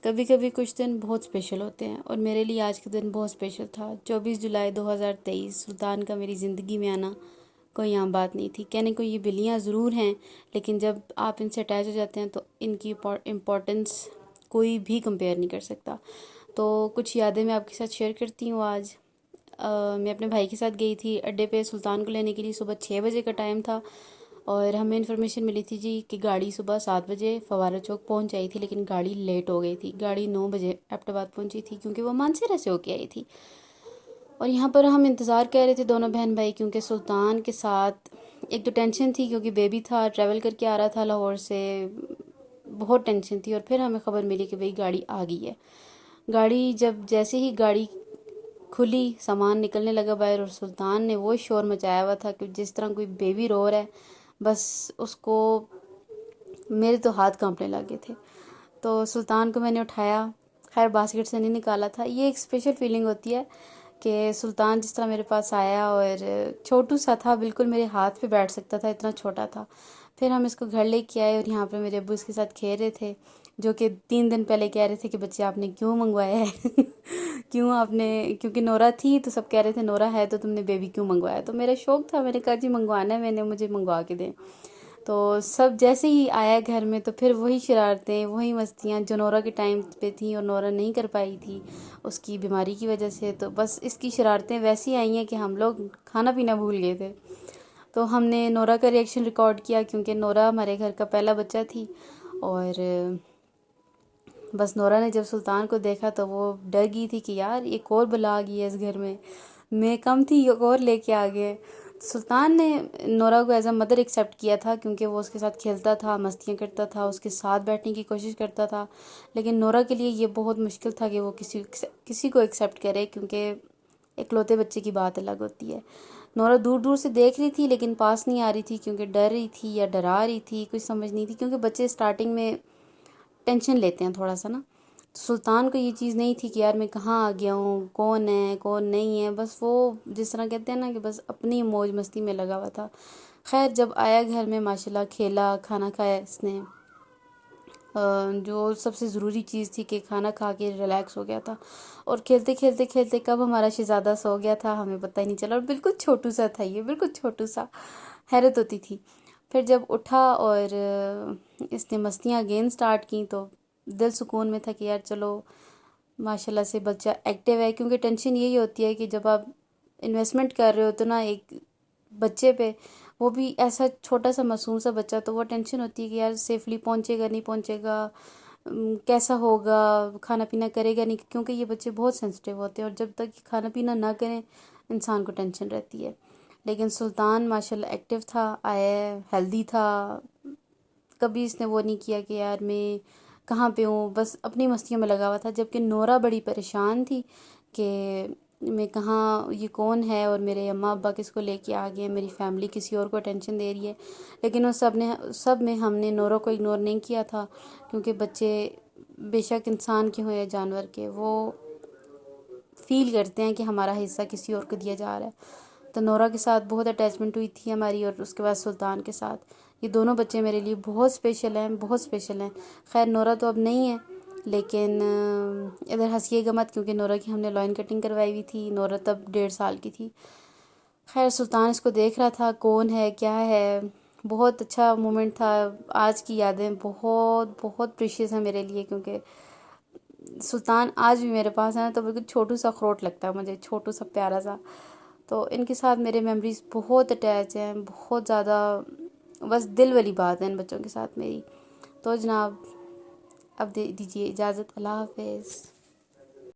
کبھی کبھی کچھ دن بہت اسپیشل ہوتے ہیں، اور میرے لیے آج کا دن بہت اسپیشل تھا۔ 24 جولائی 2023 سلطان کا میری زندگی میں آنا کوئی عام بات نہیں تھی۔ کہنے کو یہ بلیاں ضرور ہیں، لیکن جب آپ ان سے اٹیچ ہو جاتے ہیں تو ان کی امپورٹنس کوئی بھی کمپیئر نہیں کر سکتا۔ تو کچھ یادیں میں آپ کے ساتھ شیئر کرتی ہوں آج۔ میں اپنے بھائی کے ساتھ گئی تھی اڈے پہ سلطان کو لینے کے لیے۔ صبح 6 بجے کا ٹائم تھا، اور ہمیں انفارمیشن ملی تھی جی کہ گاڑی صبح 7 بجے فوارہ چوک پہنچ جائی تھی، لیکن گاڑی لیٹ ہو گئی تھی۔ گاڑی 9 بجے ایبٹ آباد پہنچی تھی، کیونکہ وہ مانسہرہ سے ہو کے آئی تھی۔ اور یہاں پر ہم انتظار کر رہے تھے دونوں بہن بھائی، کیونکہ سلطان کے ساتھ ایک تو ٹینشن تھی کیونکہ بیبی تھا، ٹریول کر کے آ رہا تھا لاہور سے، بہت ٹینشن تھی۔ اور پھر ہمیں خبر ملی کہ بھئی گاڑی آ گئی ہے۔ گاڑی جیسے ہی گاڑی کھلی، سامان نکلنے لگا باہر، اور سلطان نے وہ شور مچایا ہوا تھا کہ جس طرح کوئی بیبی رو رہا ہے، بس اس کو میرے تو ہاتھ کانپنے لگے تھے۔ تو سلطان کو میں نے اٹھایا، خیر باسکٹ سے نہیں نکالا تھا۔ یہ ایک اسپیشل فیلنگ ہوتی ہے کہ سلطان جس طرح میرے پاس آیا، اور چھوٹو سا تھا، بالکل میرے ہاتھ پہ بیٹھ سکتا تھا، اتنا چھوٹا تھا۔ پھر ہم اس کو گھر لے کے آئے، اور یہاں پہ میرے ابو اس کے ساتھ کھیل رہے تھے، جو کہ 3 دن پہلے کہہ رہے تھے کہ بچے آپ نے کیوں منگوایا ہے کیوں آپ نے، کیونکہ نورا تھی تو سب کہہ رہے تھے نورا ہے تو تم نے بیبی کیوں منگوایا۔ تو میرا شوق تھا، میں نے کہا جی منگوانا ہے، مجھے منگوا کے دیں۔ تو سب جیسے ہی آیا گھر میں تو پھر وہی شرارتیں، وہی مستیاں جو نورا کے ٹائم پہ تھیں، اور نورا نہیں کر پائی تھی اس کی بیماری کی وجہ سے۔ تو بس اس کی شرارتیں ویسی آئی ہیں کہ ہم لوگ کھانا پینا بھول گئے تھے۔ تو ہم نے نورا کا ریئیکشن ریکارڈ کیا، کیونکہ نورا ہمارے گھر کا پہلا بچہ تھی۔ اور بس نورا نے جب سلطان کو دیکھا تو وہ ڈر گئی تھی کہ یار ایک اور بلا آ گئی ہے اس گھر میں کم تھی، ایک اور لے کے آ گئے۔ سلطان نے نورا کو ایز اے مدر ایکسیپٹ کیا تھا، کیونکہ وہ اس کے ساتھ کھیلتا تھا، مستیاں کرتا تھا، اس کے ساتھ بیٹھنے کی کوشش کرتا تھا۔ لیکن نورا کے لیے یہ بہت مشکل تھا کہ وہ کسی کو ایکسیپٹ کرے، کیونکہ اکلوتے بچے کی بات الگ ہوتی ہے۔ نورا دور دور سے دیکھ رہی تھی لیکن پاس نہیں آ رہی تھی، کیونکہ ڈر رہی تھی یا ڈرا رہی تھی، کچھ سمجھ نہیں تھی، کیونکہ بچے سٹارٹنگ میں ٹینشن لیتے ہیں تھوڑا سا نا۔ سلطان کو یہ چیز نہیں تھی کہ یار میں کہاں آ گیا ہوں، کون ہے کون نہیں ہے، بس وہ جس طرح کہتے ہیں نا کہ بس اپنی موج مستی میں لگا ہوا تھا۔ خیر جب آیا گھر میں ماشاءاللہ کھیلا، کھانا کھایا اس نے، جو سب سے ضروری چیز تھی کہ کھانا کھا کے ریلیکس ہو گیا تھا۔ اور کھیلتے کھیلتے کھیلتے کب ہمارا شہزادہ سو گیا تھا ہمیں پتہ ہی نہیں چلا، اور بالکل چھوٹو سا تھا، یہ بالکل چھوٹو سا، حیرت ہوتی تھی۔ پھر جب اٹھا اور اس نے مستیاں اگین سٹارٹ کی تو دل سکون میں تھا کہ یار چلو ماشاءاللہ سے بچہ ایکٹیو ہے، کیونکہ ٹینشن یہی ہوتی ہے کہ جب آپ انویسٹمنٹ کر رہے ہو تو نا ایک بچے پہ، وہ بھی ایسا چھوٹا سا معصوم سا بچہ، تو وہ ٹینشن ہوتی ہے کہ یار سیفلی پہنچے گا نہیں پہنچے گا، کیسا ہوگا، کھانا پینا کرے گا نہیں، کیونکہ یہ بچے بہت سینسٹیو ہوتے ہیں، اور جب تک کھانا پینا نہ کریں انسان کو ٹینشن رہتی ہے۔ لیکن سلطان ماشاءاللہ ایکٹیو تھا، آیا ہیلدی تھا، کبھی اس نے وہ نہیں کیا کہ یار میں کہاں پہ ہوں، بس اپنی مستیوں میں لگا ہوا تھا۔ جبکہ نورا بڑی پریشان تھی کہ میں کہاں، یہ کون ہے، اور میرے اماں ابا کس کو لے کے آ گئے ہیں، میری فیملی کسی اور کو ٹینشن دے رہی ہے۔ لیکن وہ سب میں ہم نے نورا کو اگنور نہیں کیا تھا، کیونکہ بچے بے شک انسان کے ہوں یا جانور کے، وہ فیل کرتے ہیں کہ ہمارا حصہ کسی اور کو دیا جا رہا ہے۔ تو نورا کے ساتھ بہت اٹیچمنٹ ہوئی تھی ہماری، اور اس کے بعد سلطان کے ساتھ۔ یہ دونوں بچے میرے لیے بہت اسپیشل ہیں، بہت اسپیشل ہیں۔ خیر نورا تو اب نہیں ہے، لیکن ادھر ہنسیے گا مت، کیونکہ نورا کی ہم نے لائن کٹنگ کروائی ہوئی تھی، نورا تب 1.5 سال کی تھی۔ خیر سلطان اس کو دیکھ رہا تھا کون ہے کیا ہے، بہت اچھا مومنٹ تھا۔ آج کی یادیں بہت بہت پریشیس ہیں میرے لیے، کیونکہ سلطان آج بھی میرے پاس ہے نا تو بالکل چھوٹو سا اخروٹ لگتا ہے مجھے، چھوٹو سا پیارا سا۔ تو ان کے ساتھ میرے میموریز بہت اٹیچ ہیں، بہت زیادہ، بس دل والی بات ہے ان بچوں کے ساتھ میری۔ تو جناب اب دے دیجیے اجازت، اللہ حافظ۔